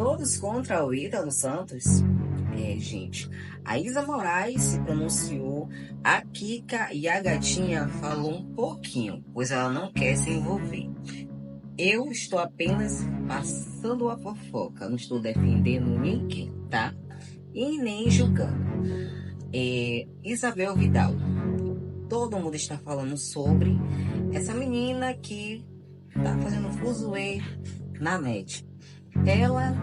Todos contra o Ítalo Santos? Gente, a Isa Moraes se pronunciou, a Kika e a gatinha falou um pouquinho, pois ela não quer se envolver. Eu estou apenas passando a fofoca, não estou defendendo ninguém, tá? E nem julgando. Isabel Vidal. Todo mundo está falando sobre essa menina que tá fazendo fuzuê na net. Ela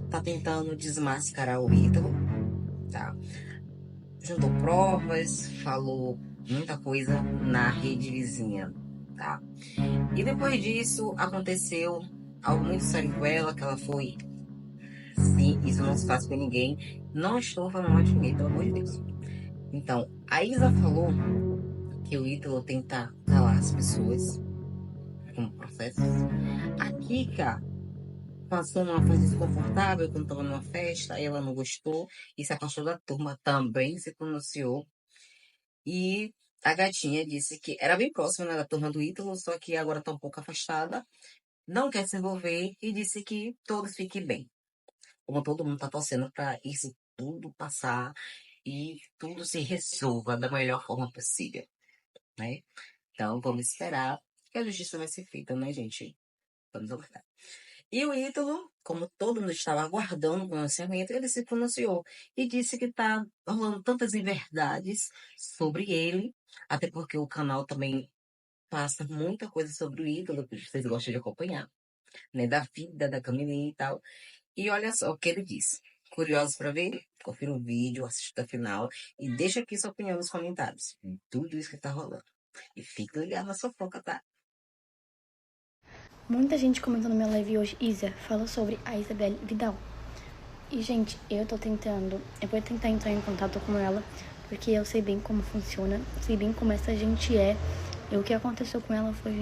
tá tentando desmascarar o Ítalo, tá? Juntou provas, falou muita coisa na rede vizinha, tá? E depois disso aconteceu algo muito sério com ela, que ela foi. Sim, isso não se faz com ninguém. Não estou falando mal de ninguém, pelo amor de Deus. Então, a Isa falou que o Ítalo tenta calar as pessoas com processos. A Kika passou numa fase desconfortável quando estava numa festa, ela não gostou e se afastou da turma, também se pronunciou. E a gatinha disse que era bem próxima, né, da turma do Ítalo, só que agora está um pouco afastada, não quer se envolver e disse que todos fiquem bem. Como todo mundo está torcendo para isso tudo passar e tudo se resolva da melhor forma possível, né? Então vamos esperar que a justiça vai ser feita, né, gente? Vamos aguardar. E o Ítalo, como todo mundo estava aguardando o pronunciamento, ele se pronunciou e disse que está rolando tantas inverdades sobre ele, até porque o canal também passa muita coisa sobre o Ítalo, que vocês gostam de acompanhar, né? Da vida, da Camilinha e tal. E olha só o que ele disse. Curiosos para ver? Confira o vídeo, assista até o final e deixa aqui sua opinião nos comentários. Tudo isso que tá rolando. E fica ligado na sua foca, tá? Muita gente comentou na minha live hoje, Isa, fala sobre a Isabelle Vidal. E, gente, eu vou tentar entrar em contato com ela, porque eu sei bem como funciona, sei bem como essa gente é. E o que aconteceu com ela foi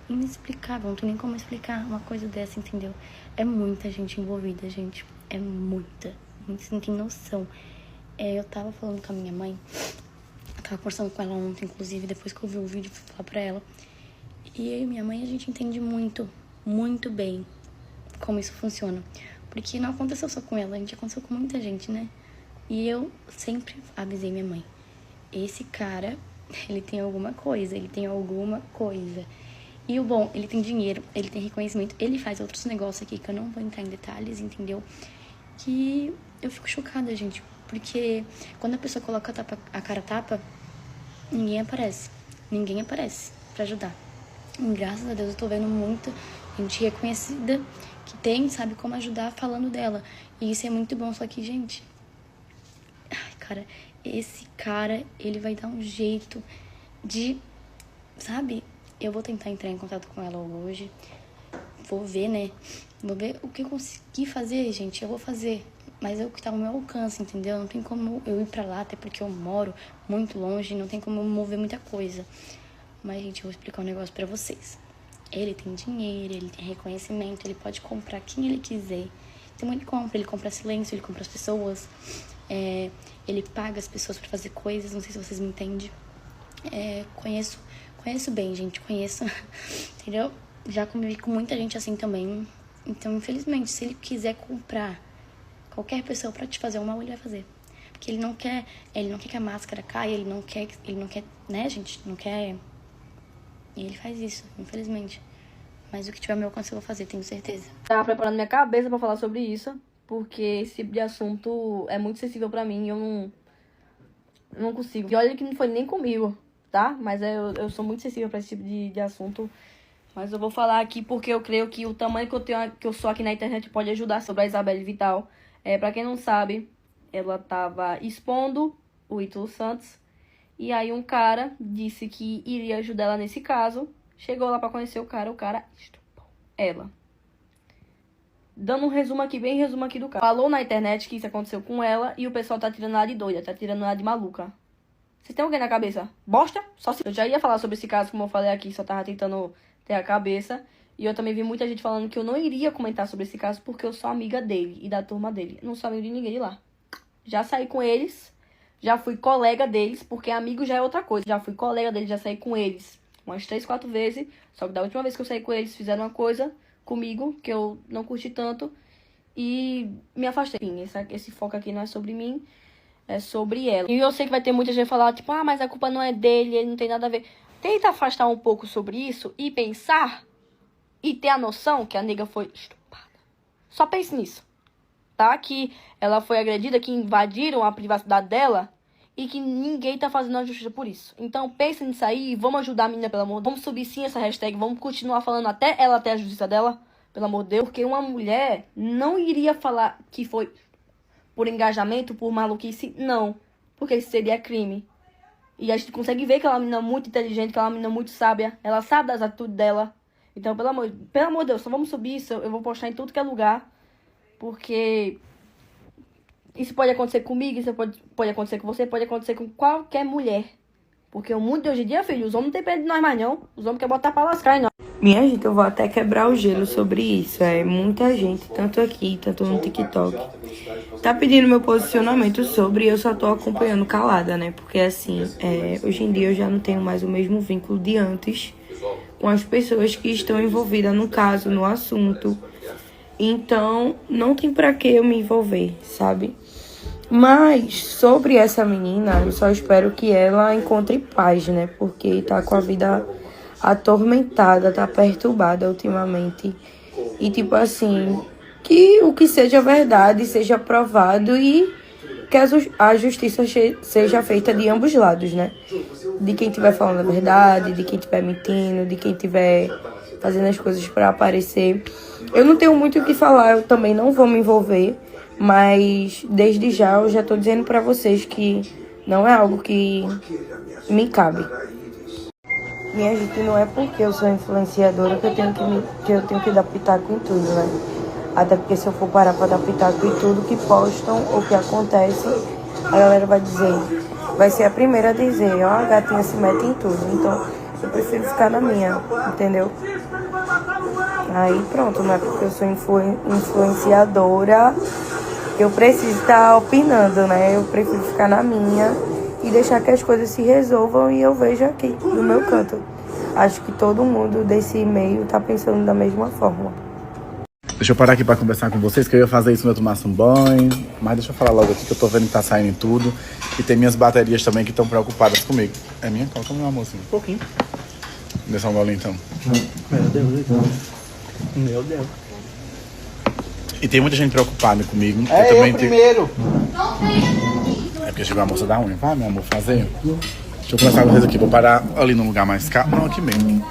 inexplicável, não tem nem como explicar uma coisa dessa, entendeu? É muita gente envolvida, gente, é muita, você não tem noção. Eu tava falando com a minha mãe, eu tava conversando com ela ontem, inclusive, depois que eu vi o vídeo, fui falar pra ela. E eu e minha mãe, a gente entende muito, muito bem como isso funciona. Porque não aconteceu só com ela, a gente aconteceu com muita gente, né? E eu sempre avisei minha mãe. Esse cara, ele tem alguma coisa. E o bom, ele tem dinheiro, ele tem reconhecimento, ele faz outros negócios aqui que eu não vou entrar em detalhes, entendeu? Que eu fico chocada, gente. Porque quando a pessoa coloca a cara a tapa, ninguém aparece pra ajudar. E graças a Deus eu tô vendo muita gente reconhecida que sabe como ajudar falando dela. E isso é muito bom, só que, gente... Ai, cara, esse cara, ele vai dar um jeito de... Sabe? Eu vou tentar entrar em contato com ela hoje. Vou ver, né? Vou ver o que eu consegui fazer, gente. Eu vou fazer. Mas é o que tá ao meu alcance, entendeu? Não tem como eu ir pra lá, até porque eu moro muito longe. Não tem como eu mover muita coisa. Mas, gente, eu vou explicar um negócio pra vocês. Ele tem dinheiro, ele tem reconhecimento, ele pode comprar quem ele quiser. Então ele compra silêncio, ele compra as pessoas, ele paga as pessoas pra fazer coisas, não sei se vocês me entendem. Conheço bem, gente, conheço, entendeu? Já convivi com muita gente assim também. Então, infelizmente, se ele quiser comprar qualquer pessoa pra te fazer o mal, ele vai fazer. Porque ele não quer que a máscara caia, ele não quer, né, gente? Não quer... E ele faz isso, infelizmente. Mas o que tiver ao meu alcance eu vou fazer, tenho certeza. Tava preparando minha cabeça pra falar sobre isso, porque esse tipo de assunto é muito sensível pra mim e eu não consigo. E olha que não foi nem comigo, tá? Mas eu sou muito sensível pra esse tipo de assunto. Mas eu vou falar aqui porque eu creio que o tamanho que eu sou aqui na internet pode ajudar sobre a Isabelle Vidal. Pra quem não sabe, ela tava expondo o Ítalo Santos. E aí um cara disse que iria ajudar ela nesse caso. Chegou lá pra conhecer o cara estuprou ela. Dando um resumo aqui, bem resumo aqui do caso. Falou na internet que isso aconteceu com ela e o pessoal tá tirando ela de doida, tá tirando ela de maluca. Vocês têm alguém na cabeça? Bosta? Só se... Eu já ia falar sobre esse caso, como eu falei aqui, só tava tentando ter a cabeça. E eu também vi muita gente falando que eu não iria comentar sobre esse caso porque eu sou amiga dele e da turma dele. Eu não sou amiga de ninguém de lá. Já saí com eles, já fui colega deles, porque amigo já é outra coisa. Já fui colega deles, já saí com eles umas 3, 4 vezes. Só que da última vez que eu saí com eles, fizeram uma coisa comigo que eu não curti tanto. e me afastei. Enfim, esse foco aqui não é sobre mim, é sobre ela. E eu sei que vai ter muita gente falar, tipo, mas a culpa não é dele, ele não tem nada a ver. Tenta afastar um pouco sobre isso e pensar e ter a noção que a nega foi estuprada. Só pense nisso, tá? Que ela foi agredida, que invadiram a privacidade dela e que ninguém tá fazendo a justiça por isso. Então, pense nisso aí e vamos ajudar a menina, pelo amor de Deus. Vamos subir sim essa hashtag, vamos continuar falando até ela ter a justiça dela, pelo amor de Deus. Porque uma mulher não iria falar que foi por engajamento, por maluquice, não. Porque isso seria crime. E a gente consegue ver que ela é uma menina muito inteligente, que ela é uma menina muito sábia. Ela sabe das atitudes dela. Então, pelo amor de Deus, só vamos subir isso. Eu vou postar em tudo que é lugar. Porque isso pode acontecer comigo, isso pode acontecer com você, pode acontecer com qualquer mulher. Porque o mundo de hoje em dia, filho, os homens não tem pena de nós mais não. Os homens querem botar pra lascar em nós. Minha gente, eu vou até quebrar o gelo sobre isso. É muita gente, tanto aqui, tanto no TikTok, tá pedindo meu posicionamento sobre, e eu só tô acompanhando calada, né? Porque assim, hoje em dia eu já não tenho mais o mesmo vínculo de antes com as pessoas que estão envolvidas no caso, no assunto. Então, não tem pra que eu me envolver, sabe? Mas, sobre essa menina, eu só espero que ela encontre paz, né? Porque tá com a vida atormentada, tá perturbada ultimamente. E, tipo assim, que o que seja verdade seja provado e que a justiça seja feita de ambos lados, né? De quem estiver falando a verdade, de quem estiver mentindo, de quem estiver fazendo as coisas pra aparecer. Eu não tenho muito o que falar, eu também não vou me envolver, mas desde já eu já tô dizendo pra vocês que não é algo que me cabe. Minha gente, não é porque eu sou influenciadora que eu tenho que dar pitaco em tudo, né? Até porque se eu for parar pra dar pitaco em tudo que postam ou que acontece, a galera vai ser a primeira a dizer, ó, a gatinha se mete em tudo. Então, eu prefiro ficar na minha, entendeu? Aí pronto, não é porque eu sou influenciadora que eu preciso estar opinando, né? Eu prefiro ficar na minha e deixar que as coisas se resolvam e eu vejo aqui, do meu canto. Acho que todo mundo desse meio tá pensando da mesma forma. Deixa eu parar aqui pra conversar com vocês, que eu ia fazer isso quando eu tomasse um banho. Mas deixa eu falar logo aqui que eu tô vendo que tá saindo em tudo. E tem minhas baterias também que estão preocupadas comigo. É minha? Coloca meu amorzinho. Um pouquinho. Deixa um golinho então. Meu Deus. E tem muita gente preocupada comigo. É eu primeiro. É porque chegou a moça da unha. Vai, meu amor, fazer. Deixa eu conversar com vocês aqui. Vou parar ali num lugar mais calmo. Não, aqui mesmo.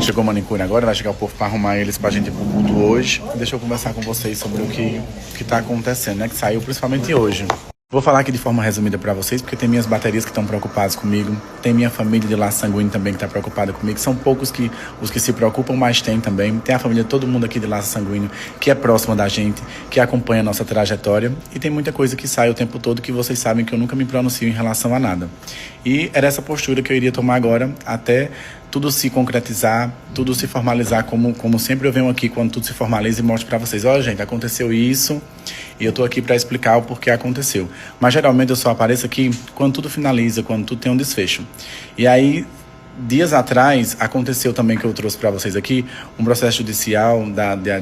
Chegou o manicure agora, vai chegar o povo pra arrumar eles pra gente ir pro culto hoje. Deixa eu conversar com vocês sobre o que tá acontecendo, né? Que saiu principalmente hoje. Vou falar aqui de forma resumida pra vocês, porque tem minhas baterias que estão preocupadas comigo. Tem minha família de laço sanguíneo também que tá preocupada comigo. São poucos os que se preocupam, mas tem também. Tem a família de todo mundo aqui de laço sanguíneo que é próxima da gente, que acompanha a nossa trajetória. E tem muita coisa que sai o tempo todo que vocês sabem que eu nunca me pronuncio em relação a nada. E era essa postura que eu iria tomar agora até tudo se concretizar, tudo se formalizar, como sempre eu venho aqui quando tudo se formaliza e mostro pra vocês. Ó, gente, aconteceu isso e eu tô aqui pra explicar o porquê aconteceu. Mas geralmente eu só apareço aqui quando tudo finaliza, quando tudo tem um desfecho. E aí, dias atrás, aconteceu também que eu trouxe para vocês aqui um processo judicial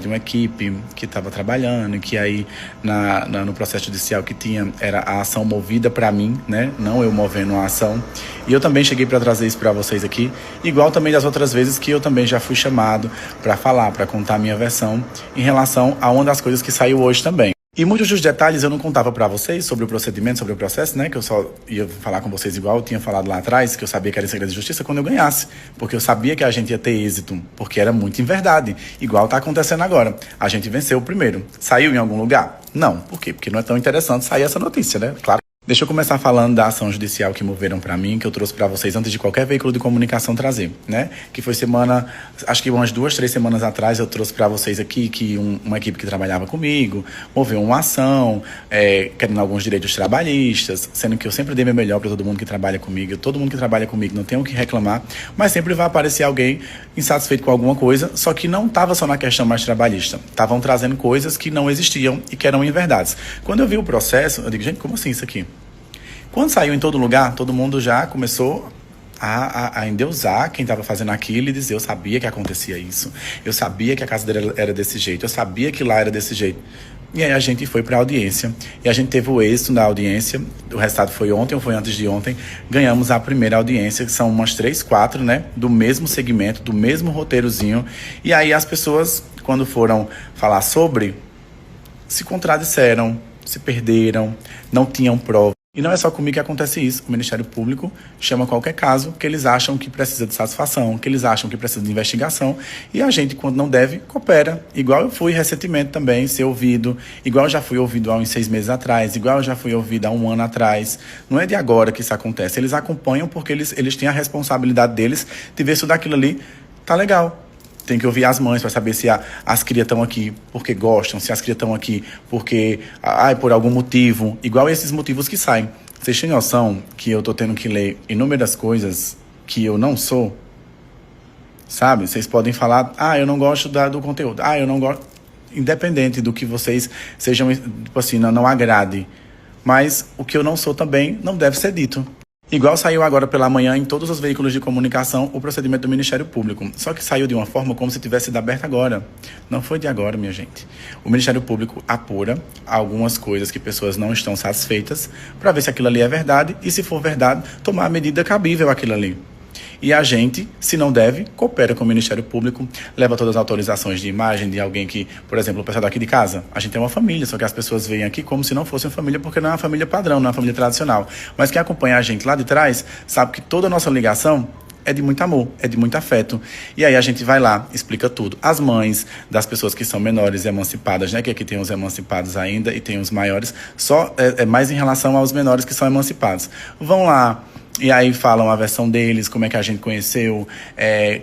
de uma equipe que estava trabalhando, que aí no processo judicial que tinha era a ação movida para mim, né? Não eu movendo a ação. E eu também cheguei para trazer isso para vocês aqui, igual também das outras vezes que eu também já fui chamado para falar, para contar a minha versão em relação a uma das coisas que saiu hoje também. E muitos dos detalhes eu não contava pra vocês sobre o procedimento, sobre o processo, né? Que eu só ia falar com vocês igual eu tinha falado lá atrás, que eu sabia que era em segredo de justiça quando eu ganhasse. Porque eu sabia que a gente ia ter êxito, porque era muito em verdade. Igual tá acontecendo agora. A gente venceu o primeiro. Saiu em algum lugar? Não. Por quê? Porque não é tão interessante sair essa notícia, né? Claro. Deixa eu começar falando da ação judicial que moveram para mim, que eu trouxe para vocês antes de qualquer veículo de comunicação trazer, né? Que foi acho que umas 2, 3 semanas atrás eu trouxe para vocês aqui que uma equipe que trabalhava comigo moveu uma ação, querendo alguns direitos trabalhistas, sendo que eu sempre dei meu melhor para todo mundo que trabalha comigo. Todo mundo que trabalha comigo não tem o que reclamar, mas sempre vai aparecer alguém insatisfeito com alguma coisa, só que não estava só na questão mais trabalhista. Estavam trazendo coisas que não existiam e que eram inverdades. Quando eu vi o processo, eu digo, gente, como assim isso aqui? Quando saiu em todo lugar, todo mundo já começou a endeusar quem estava fazendo aquilo e dizer, eu sabia que acontecia isso, eu sabia que a casa dele era desse jeito, eu sabia que lá era desse jeito. E aí a gente foi para a audiência, e a gente teve o êxito da audiência, o resultado foi ontem ou foi antes de ontem, ganhamos a primeira audiência, que são umas 3, 4, né, do mesmo segmento, do mesmo roteirozinho, e aí as pessoas, quando foram falar sobre, se contradisseram, se perderam, não tinham prova. E não é só comigo que acontece isso. O Ministério Público chama qualquer caso que eles acham que precisa de satisfação, que eles acham que precisa de investigação. E a gente, quando não deve, coopera. Igual eu fui recentemente também ser ouvido, igual eu já fui ouvido há uns 6 meses atrás, igual eu já fui ouvido há 1 ano atrás. Não é de agora que isso acontece. Eles acompanham porque eles têm a responsabilidade deles de ver se tudo aquilo ali tá legal. Tem que ouvir as mães para saber se as crias estão aqui porque gostam, se as crias estão aqui porque, por algum motivo, igual esses motivos que saem. Vocês têm noção que eu tô tendo que ler inúmeras coisas que eu não sou? Sabe? Vocês podem falar, eu não gosto do conteúdo, eu não gosto. Independente do que vocês sejam, tipo assim, não agrade. Mas o que eu não sou também não deve ser dito. Igual saiu agora pela manhã em todos os veículos de comunicação o procedimento do Ministério Público. Só que saiu de uma forma como se tivesse sido aberto agora. Não foi de agora, minha gente. O Ministério Público apura algumas coisas que pessoas não estão satisfeitas para ver se aquilo ali é verdade e, se for verdade, tomar a medida cabível àquilo ali. E a gente, se não deve, coopera com o Ministério Público, leva todas as autorizações de imagem de alguém que, por exemplo, o pessoal daqui de casa, a gente é uma família, só que as pessoas veem aqui como se não fosse uma família, porque não é uma família padrão, não é uma família tradicional. Mas quem acompanha a gente lá de trás sabe que toda a nossa ligação é de muito amor, é de muito afeto. E aí a gente vai lá, explica tudo. As mães das pessoas que são menores e emancipadas, né? Que aqui tem os emancipados ainda e tem os maiores, só é mais em relação aos menores que são emancipados. Vão lá. E aí falam a versão deles, como é que a gente conheceu,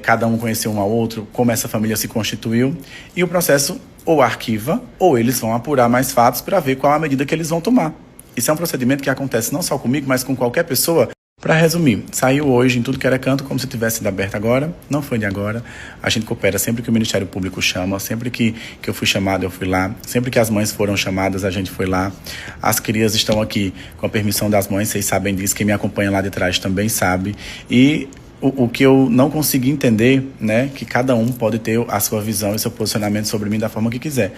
cada um conheceu um ao outro, como essa família se constituiu. E o processo ou arquiva, ou eles vão apurar mais fatos para ver qual a medida que eles vão tomar. Isso é um procedimento que acontece não só comigo, mas com qualquer pessoa. Para resumir, saiu hoje em tudo que era canto, como se tivesse sido aberto agora, não foi de agora. A gente coopera sempre que o Ministério Público chama, sempre que eu fui chamado, eu fui lá. Sempre que as mães foram chamadas, a gente foi lá. As crias estão aqui com a permissão das mães, vocês sabem disso, quem me acompanha lá de trás também sabe. E o que eu não consegui entender, né, que cada um pode ter a sua visão e seu posicionamento sobre mim da forma que quiser,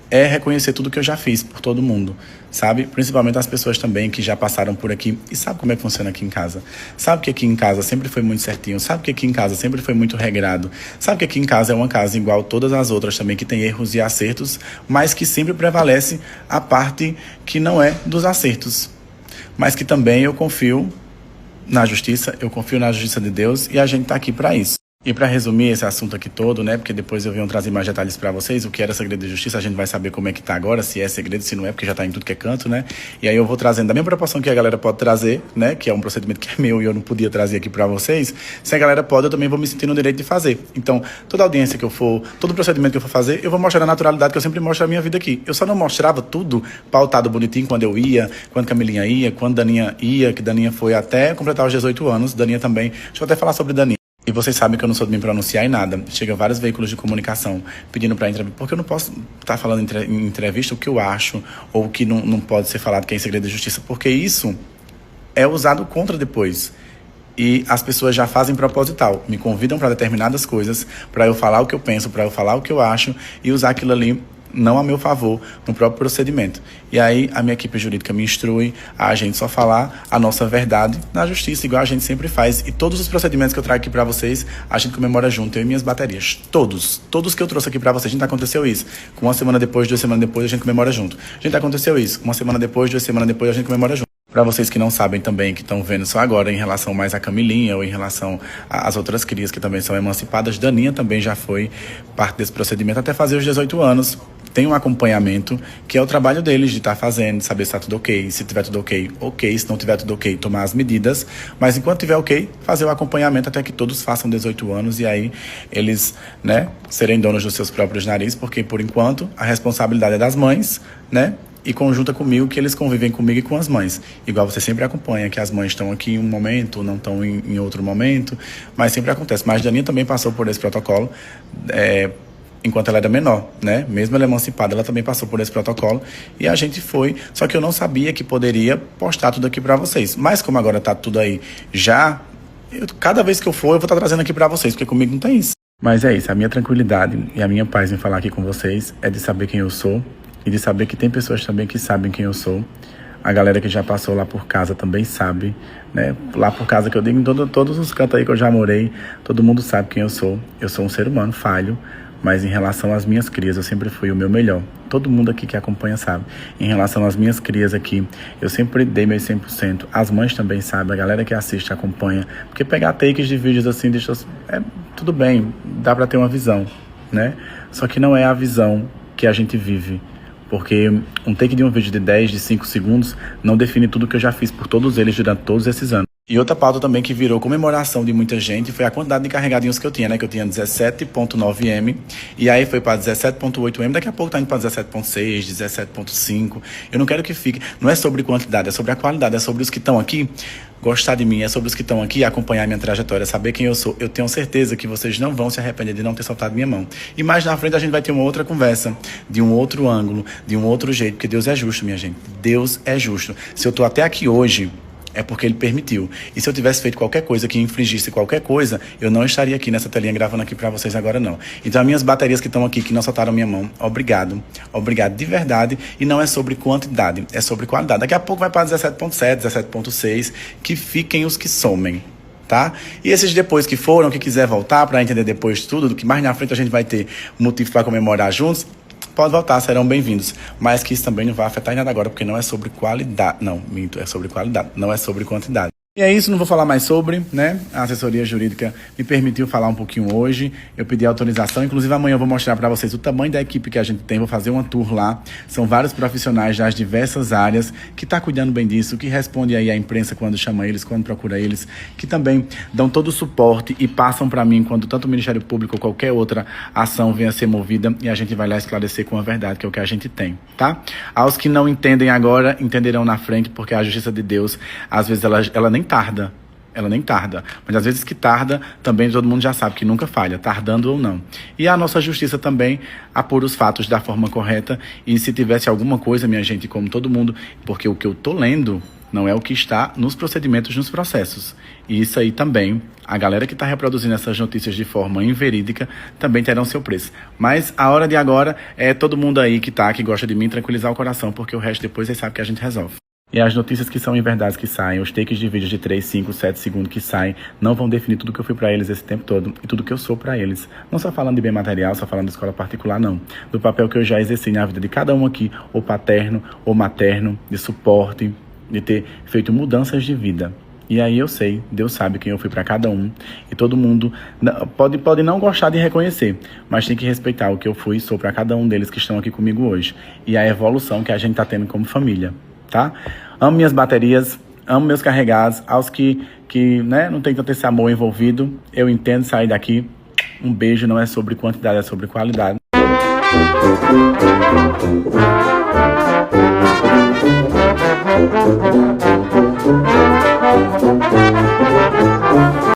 é reconhecer tudo que eu já fiz por todo mundo, sabe? Principalmente as pessoas também que já passaram por aqui e sabe como é que funciona aqui em casa. Sabe que aqui em casa sempre foi muito certinho, sabe que aqui em casa sempre foi muito regrado, sabe que aqui em casa é uma casa igual todas as outras também, que tem erros e acertos, mas que sempre prevalece a parte que não é dos acertos, mas que também eu confio na justiça, eu confio na justiça de Deus e a gente tá aqui para isso. E para resumir esse assunto aqui todo, né, porque depois eu venho trazer mais detalhes para vocês, o que era segredo de justiça, a gente vai saber como é que tá agora, se é segredo, se não é, porque já tá em tudo que é canto, né, e aí eu vou trazendo da mesma proporção que a galera pode trazer, né, que é um procedimento que é meu e eu não podia trazer aqui para vocês, se a galera pode, eu também vou me sentir no direito de fazer. Então, toda audiência que eu for, todo procedimento que eu for fazer, eu vou mostrar a naturalidade que eu sempre mostro na minha vida aqui. Eu só não mostrava tudo pautado bonitinho quando eu ia, quando Camilinha ia, quando Daninha ia, que Daninha foi até completar os 18 anos, Daninha também, deixa eu até falar sobre Daninha. E vocês sabem que eu não sou de me pronunciar em nada. Chega vários veículos de comunicação pedindo para entrevista, porque eu não posso estar falando em entrevista o que eu acho ou o que não pode ser falado que é em segredo de justiça, porque isso é usado contra depois. E as pessoas já fazem proposital, me convidam para determinadas coisas, para eu falar o que eu penso, para eu falar o que eu acho e usar aquilo ali não a meu favor, no próprio procedimento. E aí a minha equipe jurídica me instrui a gente só falar a nossa verdade na justiça, igual a gente sempre faz. E todos os procedimentos que eu trago aqui pra vocês, a gente comemora junto, eu e minhas baterias. Todos que eu trouxe aqui pra vocês, gente, aconteceu isso. Uma semana depois, 2 semanas depois, a gente comemora junto. Gente, aconteceu isso. Uma semana depois, 2 semanas depois, a gente comemora junto. Para vocês que não sabem também, que estão vendo só agora em relação mais a Camilinha ou em relação às outras crias que também são emancipadas, Daninha também já foi parte desse procedimento até fazer os 18 anos. Tem um acompanhamento, que é o trabalho deles de estar fazendo, de saber se está tudo ok. Se tiver tudo ok, ok. Se não tiver tudo ok, tomar as medidas. Mas enquanto tiver ok, fazer o acompanhamento até que todos façam 18 anos e aí eles, né, serem donos dos seus próprios narizes, porque por enquanto a responsabilidade é das mães, né? E conjunta comigo, que eles convivem comigo e com as mães. Igual você sempre acompanha, que as mães estão aqui em um momento, não estão em outro momento, mas sempre acontece. Mas Daninha também passou por esse protocolo, enquanto ela era menor, né? Mesmo ela emancipada, ela também passou por esse protocolo e a gente foi, só que eu não sabia que poderia postar tudo aqui para vocês. Mas como agora tá tudo aí já cada vez que eu for, eu vou estar trazendo aqui pra vocês, porque comigo não tem isso. Mas é isso, a minha tranquilidade e a minha paz em falar aqui com vocês é de saber quem eu sou e de saber que tem pessoas também que sabem quem eu sou. A galera que já passou lá por casa também sabe, né? Lá por casa que eu digo, em todos os cantos aí que eu já morei, todo mundo sabe quem eu sou. Eu sou um ser humano, falho, mas em relação às minhas crias, eu sempre fui o meu melhor. Todo mundo aqui que acompanha sabe. Em relação às minhas crias aqui, eu sempre dei meu 100%. As mães também sabem, a galera que assiste, acompanha. Porque pegar takes de vídeos assim, tudo bem, dá pra ter uma visão, né? Só que não é a visão que a gente vive. Porque um take de um vídeo de 10, de 5 segundos não define tudo que eu já fiz por todos eles durante todos esses anos. E outra pauta também que virou comemoração de muita gente foi a quantidade de carregadinhos que eu tinha, né? Que eu tinha 17.9M, e aí foi para 17.8M, daqui a pouco tá indo para 17.6, 17.5. Eu não quero que fique, não é sobre quantidade, é sobre a qualidade, é sobre os que estão aqui gostar de mim, é sobre os que estão aqui acompanhar minha trajetória, saber quem eu sou. Eu tenho certeza que vocês não vão se arrepender de não ter soltado minha mão. E mais na frente a gente vai ter uma outra conversa, de um outro ângulo, de um outro jeito, porque Deus é justo, minha gente. Deus é justo. Se eu tô até aqui hoje, é porque Ele permitiu. E se eu tivesse feito qualquer coisa que infringisse qualquer coisa, eu não estaria aqui nessa telinha gravando aqui pra vocês agora, não. Então, as minhas baterias que estão aqui, que não soltaram minha mão, obrigado. Obrigado de verdade. E não é sobre quantidade, é sobre qualidade. Daqui a pouco vai pra 17.7, 17.6, que fiquem os que somem, tá? E esses depois que foram, que quiser voltar pra entender depois tudo, que mais na frente a gente vai ter motivo pra comemorar juntos, pode voltar, serão bem-vindos. Mas que isso também não vai afetar em nada agora, porque não é sobre qualidade. Não, minto, é sobre qualidade, não é sobre quantidade. E é isso, não vou falar mais sobre, né? A assessoria jurídica me permitiu falar um pouquinho hoje. Eu pedi autorização, inclusive amanhã eu vou mostrar para vocês o tamanho da equipe que a gente tem. Vou fazer uma tour lá. São vários profissionais das diversas áreas que tá cuidando bem disso, que responde aí à imprensa quando chama eles, quando procura eles, que também dão todo o suporte e passam para mim quando tanto o Ministério Público ou qualquer outra ação venha a ser movida, e a gente vai lá esclarecer com a verdade, que é o que a gente tem, tá? Aos que não entendem agora, entenderão na frente, porque a justiça de Deus, às vezes ela nem tarda. Ela nem tarda. Mas às vezes que tarda, também todo mundo já sabe que nunca falha, tardando ou não. E a nossa justiça também apura os fatos da forma correta. E se tivesse alguma coisa, minha gente, como todo mundo, porque o que eu tô lendo não é o que está nos procedimentos, nos processos. E isso aí também, a galera que está reproduzindo essas notícias de forma inverídica, também terão seu preço. Mas a hora de agora é todo mundo aí que gosta de mim, tranquilizar o coração, porque o resto depois vocês sabem que a gente resolve. E as notícias que são inverdades que saem, os takes de vídeo de 3, 5, 7 segundos que saem, não vão definir tudo que eu fui pra eles esse tempo todo e tudo que eu sou pra eles. Não só falando de bem material, só falando de escola particular, não. Do papel que eu já exerci na vida de cada um aqui, ou paterno, ou materno, de suporte, de ter feito mudanças de vida. E aí eu sei, Deus sabe quem eu fui pra cada um. E todo mundo pode não gostar de reconhecer, mas tem que respeitar o que eu fui e sou pra cada um deles que estão aqui comigo hoje. E a evolução que a gente tá tendo como família. Tá? Amo minhas baterias, amo meus carregados, aos que né, não tem tanto esse amor envolvido, eu entendo sair daqui. Um beijo, não é sobre quantidade, é sobre qualidade.